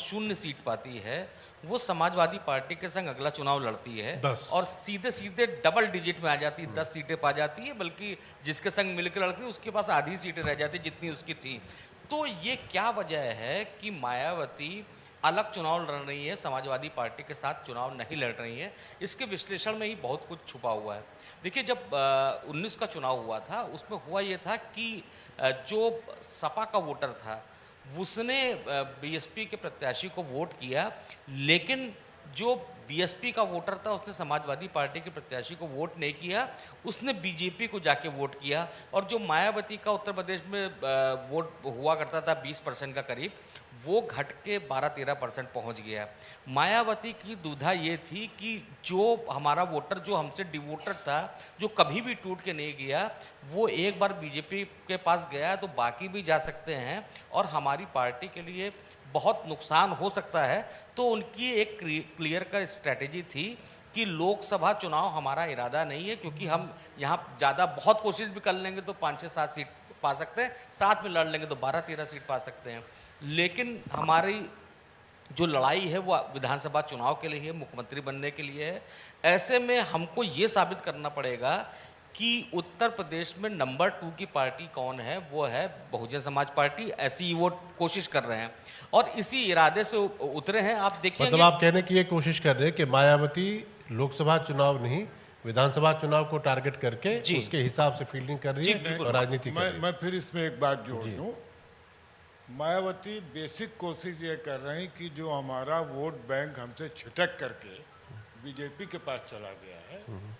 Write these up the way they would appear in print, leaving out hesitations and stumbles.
शून्य सीट पाती है वो समाजवादी पार्टी के संग अगला चुनाव लड़ती है 10 और सीधे सीधे डबल डिजिट में आ जाती है, 10 सीटें पा जाती है, बल्कि जिसके संग मिलकर लड़ती है उसके पास आधी सीटें रह जाती जितनी उसकी थी। तो ये क्या वजह है कि मायावती अलग चुनाव लड़ रही है, समाजवादी पार्टी के साथ चुनाव नहीं लड़ रही है? इसके विश्लेषण में ही बहुत कुछ छुपा हुआ है। देखिए, जब 19 का चुनाव हुआ था उसमें हुआ ये था कि जो सपा का वोटर था उसने बीएसपी के प्रत्याशी को वोट किया, लेकिन जो बीएसपी का वोटर था उसने समाजवादी पार्टी के प्रत्याशी को वोट नहीं किया, उसने बीजेपी को जाके वोट किया। और जो मायावती का उत्तर प्रदेश में वोट हुआ करता था 20% का करीब, वो घट के 12-13% पहुंच गया। मायावती की दुविधा ये थी कि जो हमारा वोटर जो हमसे डिवोटर था, जो कभी भी टूट के नहीं गया, वो एक बार बीजेपी के पास गया तो बाकी भी जा सकते हैं और हमारी पार्टी के लिए बहुत नुकसान हो सकता है। तो उनकी एक क्लियर का स्ट्रैटेजी थी कि लोकसभा चुनाव हमारा इरादा नहीं है, क्योंकि हम यहाँ ज़्यादा बहुत कोशिश भी कर लेंगे तो 5-6-7 सीट पा सकते हैं, साथ में लड़ लेंगे तो 12-13 सीट पा सकते हैं। लेकिन हमारी जो लड़ाई है वो विधानसभा चुनाव के लिए है, मुख्यमंत्री बनने के लिए है। ऐसे में हमको ये साबित करना पड़ेगा कि उत्तर प्रदेश में नंबर 2 की पार्टी कौन है, वो है बहुजन समाज पार्टी। ऐसी वो कोशिश कर रहे हैं और इसी इरादे से उतरे हैं। आप देखिए, मतलब आप कहने की ये कोशिश कर रहे हैं कि मायावती लोकसभा चुनाव नहीं, विधानसभा चुनाव को टारगेट करके उसके हिसाब से फील्डिंग कर रही है और राजनीति कर रही है। मैं फिर इसमें एक बात जोड़ दूं। मायावती बेसिक कोशिश ये कर रही कि जो हमारा वोट बैंक हमसे छिटक करके बीजेपी के पास चला गया है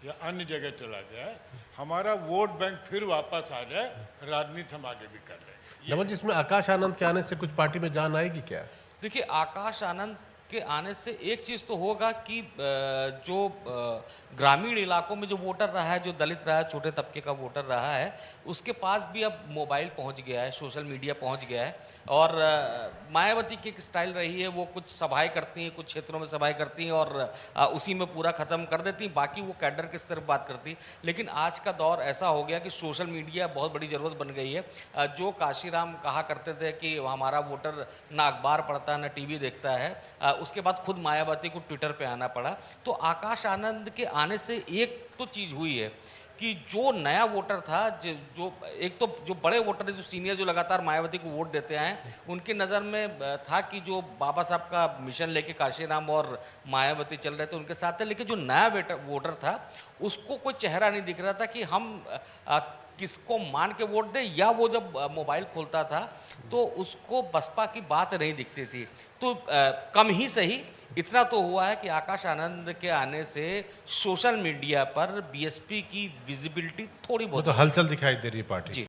या अन्य जगह चला गया है, हमारा वोट बैंक फिर वापस आ जाए, राजनीति हम आगे भी कर रहे हैं। नमन, जिसमें आकाश आनंद के आने से कुछ पार्टी में जान आएगी क्या? देखिए, आकाश आनंद के आने से एक चीज़ तो होगा कि जो ग्रामीण इलाकों में जो वोटर रहा है, जो दलित रहा है, छोटे तबके का वोटर रहा है, उसके पास भी अब मोबाइल पहुंच गया है, सोशल मीडिया पहुंच गया है। और मायावती की एक स्टाइल रही है, वो कुछ सभाएं करती हैं, कुछ क्षेत्रों में सभाएं करती हैं और उसी में पूरा ख़त्म कर देती हैं, बाकी वो कैडर के स्तर पर बात करती हैं। लेकिन आज का दौर ऐसा हो गया कि सोशल मीडिया बहुत बड़ी ज़रूरत बन गई है। जो काशीराम कहा करते थे कि हमारा वोटर ना अखबार पढ़ता है ना टीवी देखता है, उसके बाद खुद मायावती को ट्विटर पे आना पड़ा। तो आकाश आनंद के आने से एक तो चीज़ हुई है कि जो नया वोटर था, जो एक तो जो बड़े वोटर है, जो सीनियर, जो लगातार मायावती को वोट देते आए, उनके नज़र में था कि जो बाबा साहब का मिशन लेके काशीराम और मायावती चल रहे थे उनके साथ थे। लेकिन जो नया वोटर था उसको कोई चेहरा नहीं दिख रहा था कि हम किसको मान के वोट दें, या वो जब मोबाइल खोलता था तो उसको बसपा की बात नहीं दिखती थी। तो कम ही सही इतना तो हुआ है कि आकाश आनंद के आने से सोशल मीडिया पर बीएसपी की विजिबिलिटी थोड़ी बहुत तो हलचल दिखाई दे रही है पार्टी।